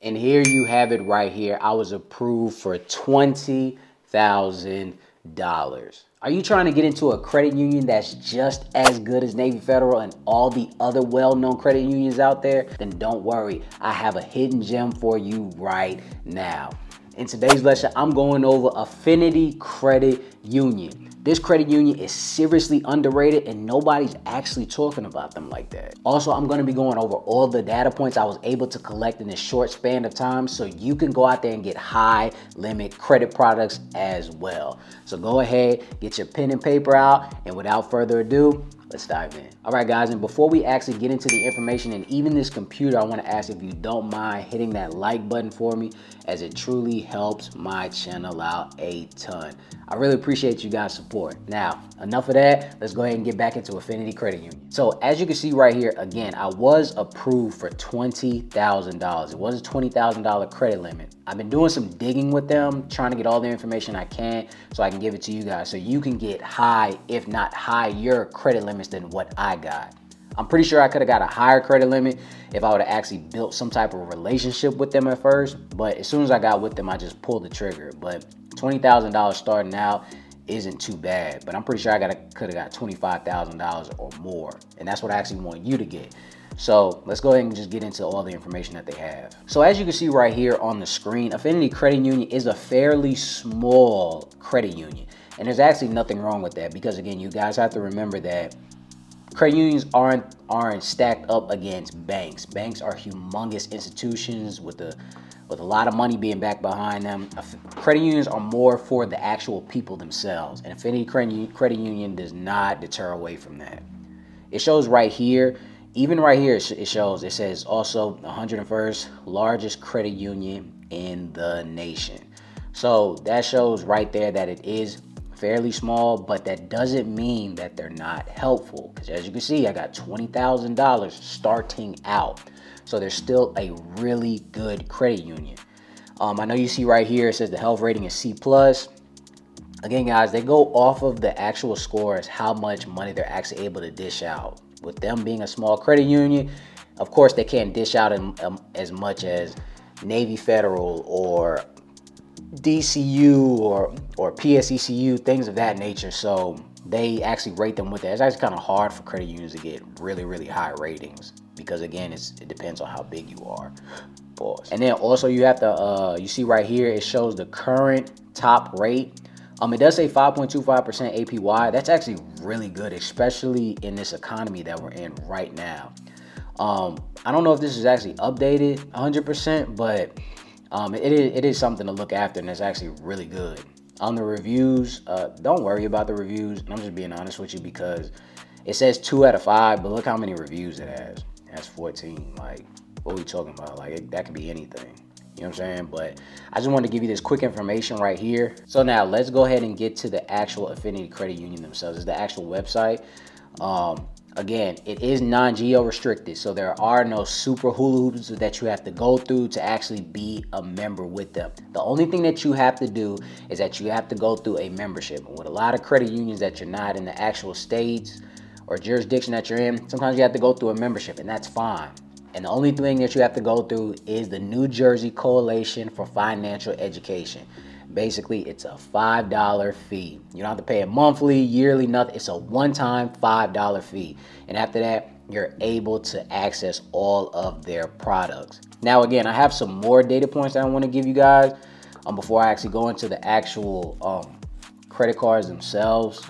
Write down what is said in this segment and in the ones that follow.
And here you have it right here. I was approved for $20,000. Are you trying to get into a credit union that's just as good as Navy Federal and all the other well-known credit unions out there? Then don't worry, I have a hidden gem for you right now. In today's lecture, I'm going over Affinity Credit Union. This credit union is seriously underrated and nobody's actually talking about them like that. Also, I'm going to be going over all the data points I was able to collect in this short span of time so you can go out there and get high limit credit products as well. So go ahead, get your pen and paper out, and without further ado, let's dive in. All right, guys, and before we actually get into the information and even this computer, I want to ask if you don't mind hitting that like button for me, as it truly helps my channel out a ton. I really appreciate you guys' support. Now, enough of that. Let's go ahead and get back into Affinity Credit Union. So as you can see right here, again, I was approved for $20,000. It was a $20,000 credit limit. I've been doing some digging with them, trying to get all the information I can so I can give it to you guys so you can get high, if not higher, credit limits than what I got. I'm pretty sure I could have got a higher credit limit if I would have actually built some type of relationship with them at first. But as soon as I got with them, I just pulled the trigger. But $20,000 starting out isn't too bad. But I'm pretty sure I could have got $25,000 or more. And that's what I actually want you to get. So let's go ahead and just get into all the information that they have. So as you can see right here on the screen, Affinity Credit Union is a fairly small credit union. And there's actually nothing wrong with that because, again, you guys have to remember that credit unions aren't stacked up against banks. Banks are humongous institutions with a lot of money being backed behind them. Credit unions are more for the actual people themselves. And Affinity Credit Union does not deter away from that. It shows right here, even right here, it says also the 101st largest credit union in the nation. So that shows right there that it is fairly small, but that doesn't mean that they're not helpful. Because as you can see, I got $20,000 starting out. So they're still a really good credit union. I know you see right here, it says the health rating is C+. Again, guys, they go off of the actual score as how much money they're actually able to dish out. With them being a small credit union, of course, they can't dish out as much as Navy Federal or DCU or PSECU, things of that nature. So they actually rate them with that. It's actually kind of hard for credit unions to get really, really high ratings because, again, it depends on how big you are. Pause. And then also you have to, you see right here, it shows the current top rate. It does say 5.25% APY. That's actually really good, especially in this economy that we're in right now. I don't know if this is actually updated 100%, but it is something to look after, and it's actually really good. On the reviews, don't worry about the reviews. And I'm just being honest with you because it says 2 out of 5, but look how many reviews it has. It has 14. Like, what are we talking about? Like, that could be anything. You know what I'm saying? But I just wanted to give you this quick information right here. So now let's go ahead and get to the actual Affinity Credit Union themselves. It's the actual website. Again, it is non-geo restricted, so there are no super hula hoops that you have to go through to actually be a member with them. The only thing that you have to do is that you have to go through a membership. And with a lot of credit unions that you're not in the actual states or jurisdiction that you're in, sometimes you have to go through a membership, and that's fine. And the only thing that you have to go through is the New Jersey Coalition for Financial Education. Basically, it's a $5 fee. You don't have to pay it monthly, yearly, nothing. It's a one-time $5 fee. And after that, you're able to access all of their products. Now, again, I have some more data points that I want to give you guys before I actually go into the actual credit cards themselves.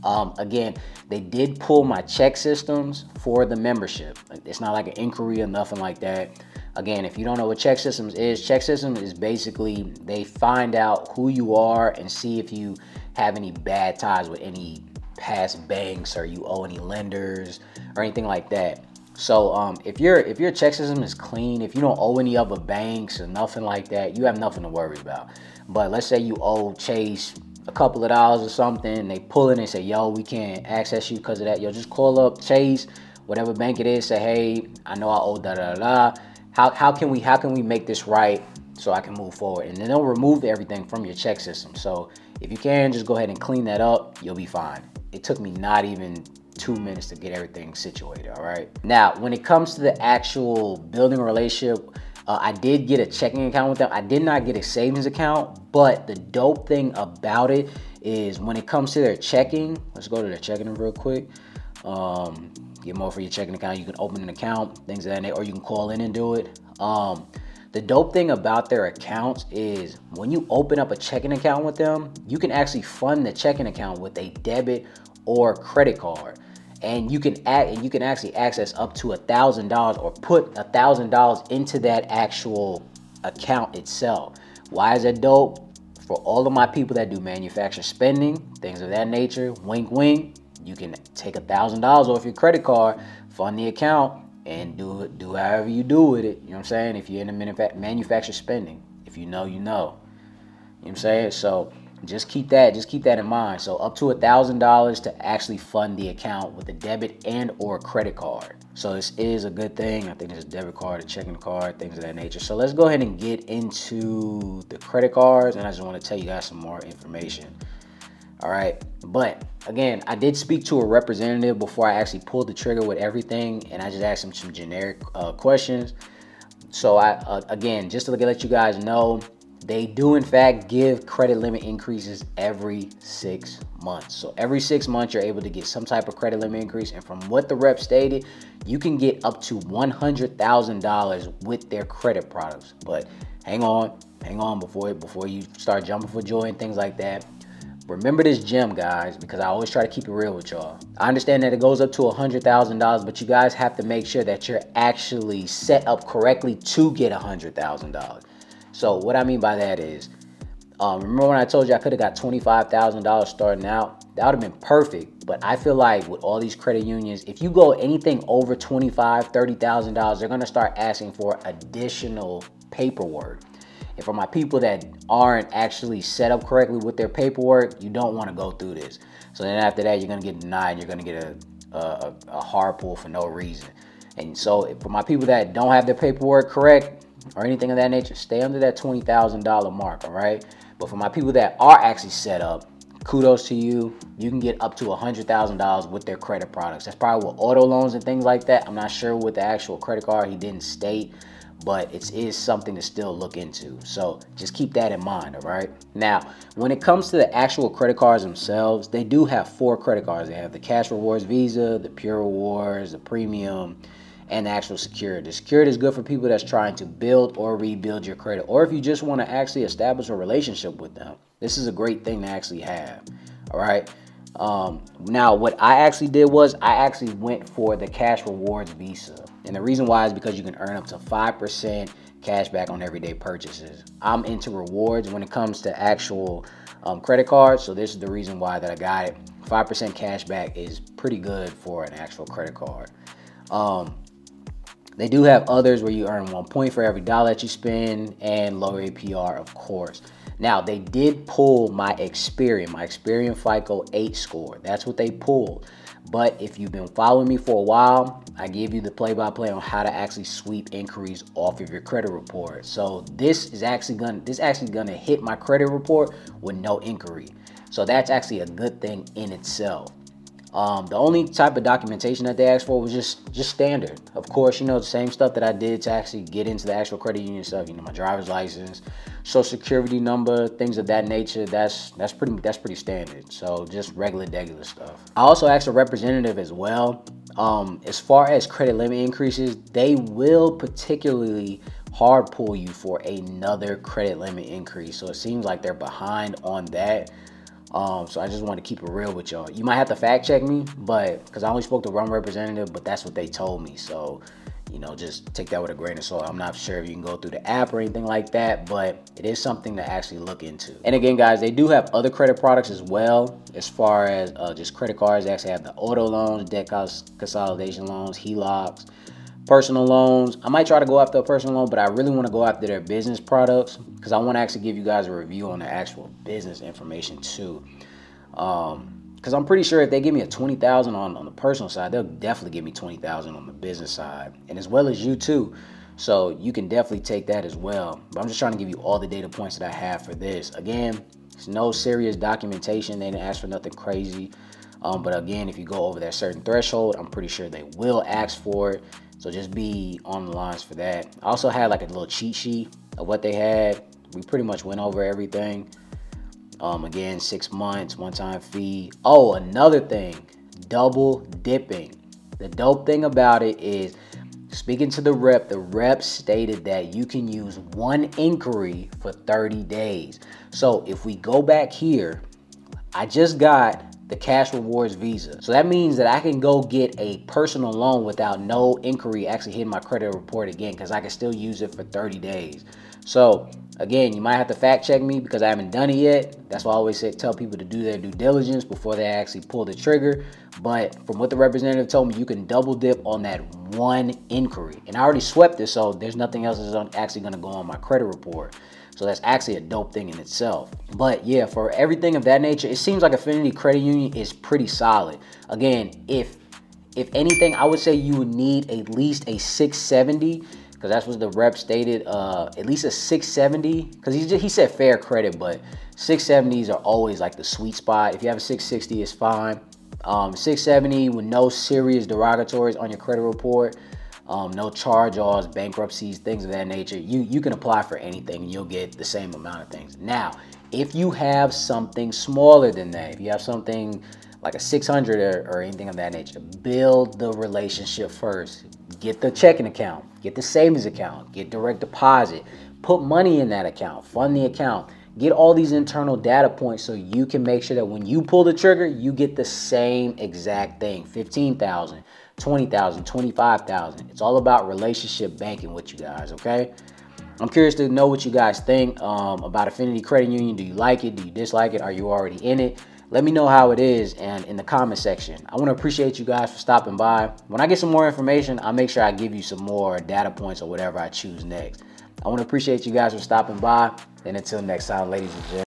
Again, they did pull my check systems for the membership. It's not like an inquiry or nothing like that. Again, if you don't know what check systems is basically they find out who you are and see if you have any bad ties with any past banks or you owe any lenders or anything like that. So if your check system is clean, if you don't owe any other banks or nothing like that, you have nothing to worry about. But let's say you owe Chase a couple of dollars or something, and they pull it and say, yo, we can't access you because of that. Yo, just call up Chase, whatever bank it is, say, hey, I know I owe da da da. How can we make this right so I can move forward? And then they'll remove everything from your check system. So if you can, just go ahead and clean that up, you'll be fine. It took me not even 2 minutes to get everything situated, all right? Now, when it comes to the actual building a relationship I did get a checking account with them. I did not get a savings account, but the dope thing about it is when it comes to their checking, let's go to their checking real quick. Get more for your checking account. You can open an account, things of that nature, or you can call in and do it. The dope thing about their accounts is when you open up a checking account with them, you can actually fund the checking account with a debit or credit card. And you can actually access up to $1,000 or put $1,000 into that actual account itself. Why is that dope? For all of my people that do manufacturer spending, things of that nature, wink, wink, you can take $1,000 off your credit card, fund the account, and do however you do with it. You know what I'm saying? If you're in the manufacturer spending, if you know, you know. You know what I'm saying? So just keep that in mind. So up to $1,000 to actually fund the account with a debit and or credit card. So this is a good thing. I think there's a debit card, a checking card, things of that nature. So let's go ahead and get into the credit cards, and I just want to tell you guys some more information. All right, but again, I did speak to a representative before I actually pulled the trigger with everything, and I just asked him some generic questions. So again, just to let you guys know, they do in fact give credit limit increases every 6 months. So every 6 months, you're able to get some type of credit limit increase. And from what the rep stated, you can get up to $100,000 with their credit products. But hang on before you start jumping for joy and things like that. Remember this gem, guys, because I always try to keep it real with y'all. I understand that it goes up to $100,000, but you guys have to make sure that you're actually set up correctly to get $100,000. So what I mean by that is, remember when I told you I could have got $25,000 starting out? That would have been perfect. But I feel like with all these credit unions, if you go anything over $25,000, $30,000, they're going to start asking for additional paperwork. And for my people that aren't actually set up correctly with their paperwork, you don't want to go through this. So then after that, you're going to get denied, and you're going to get a hard pull for no reason. And so for my people that don't have their paperwork correct or anything of that nature, stay under that $20,000 mark, all right? But for my people that are actually set up, kudos to you. You can get up to $100,000 with their credit products. That's probably with auto loans and things like that. I'm not sure with the actual credit card. He didn't state, but it is something to still look into. So just keep that in mind, all right? Now, when it comes to the actual credit cards themselves, they do have 4 credit cards. They have the Cash Rewards Visa, the Pure Rewards, the Premium, and the actual Secured. The Secured is good for people that's trying to build or rebuild your credit, or if you just want to actually establish a relationship with them. This is a great thing to actually have, all right? Now, what I actually did was I actually went for the Cash Rewards Visa. And the reason why is because you can earn up to 5% cash back on everyday purchases. I'm into rewards when it comes to actual credit cards. So this is the reason why that I got it. 5% cash back is pretty good for an actual credit card. They do have others where you earn 1 point for every dollar that you spend, and lower APR, of course. Now, they did pull my Experian FICO 8 score. That's what they pulled. But if you've been following me for a while, I give you the play-by-play on how to actually sweep inquiries off of your credit report. So this is actually gonna hit my credit report with no inquiry. So that's actually a good thing in itself. The only type of documentation that they asked for was just standard. Of course, you know, the same stuff that I did to actually get into the actual credit union stuff. You know, my driver's license, social security number, things of that nature. That's pretty standard. So just regular stuff. I also asked a representative as well. As far as credit limit increases, they will particularly hard pull you for another credit limit increase. So it seems like they're behind on that. So I just want to keep it real with y'all. You might have to fact check me, but because I only spoke to one representative, but that's what they told me. So, you know, just take that with a grain of salt. I'm not sure if you can go through the app or anything like that, but it is something to actually look into. And again, guys, they do have other credit products as well. As far as just credit cards, they actually have the auto loans, debt consolidation loans, HELOCs, personal loans. I might try to go after a personal loan, but I really want to go after their business products because I want to actually give you guys a review on the actual business information too. Because I'm pretty sure if they give me a $20,000 on the personal side, they'll definitely give me $20,000 on the business side, and as well as you too. So you can definitely take that as well. But I'm just trying to give you all the data points that I have for this. Again, it's no serious documentation. They didn't ask for nothing crazy. But again, if you go over that certain threshold, I'm pretty sure they will ask for it So just be on the lines for that. I also had like a little cheat sheet of what they had. We pretty much went over everything. Again, 6 months, one-time fee. Oh, another thing, double dipping. The dope thing about it is, speaking to the rep stated that you can use one inquiry for 30 days. So if we go back here, I just got the cash rewards visa. So that means that I can go get a personal loan without no inquiry actually hitting my credit report again, because I can still use it for 30 days. So again, you might have to fact check me because I haven't done it yet. That's why I always tell people to do their due diligence before they actually pull the trigger. But from what the representative told me, you can double dip on that one inquiry. And I already swept this, so there's nothing else that's actually gonna go on my credit report. So that's actually a dope thing in itself. But yeah, for everything of that nature, it seems like Affinity Credit Union is pretty solid. Again, if anything, I would say you would need at least a 670, because that's what the rep stated, at least a 670, because he said fair credit, but 670s are always like the sweet spot. If you have a 660, it's fine. 670 with no serious derogatories on your credit report, no charge-offs, bankruptcies, things of that nature, you can apply for anything and you'll get the same amount of things. Now, if you have something smaller than that, if you have something like a 600 or anything of that nature, build the relationship first. Get the checking account, get the savings account, get direct deposit, put money in that account, fund the account, get all these internal data points so you can make sure that when you pull the trigger, you get the same exact thing. 15,000, 20,000, 25,000. It's all about relationship banking with you guys, okay? I'm curious to know what you guys think about Affinity Credit Union. Do you like it? Do you dislike it? Are you already in it? Let me know how it is and in the comment section. I want to appreciate you guys for stopping by. When I get some more information, I'll make sure I give you some more data points or whatever I choose next. I want to appreciate you guys for stopping by. And until next time, ladies and gentlemen.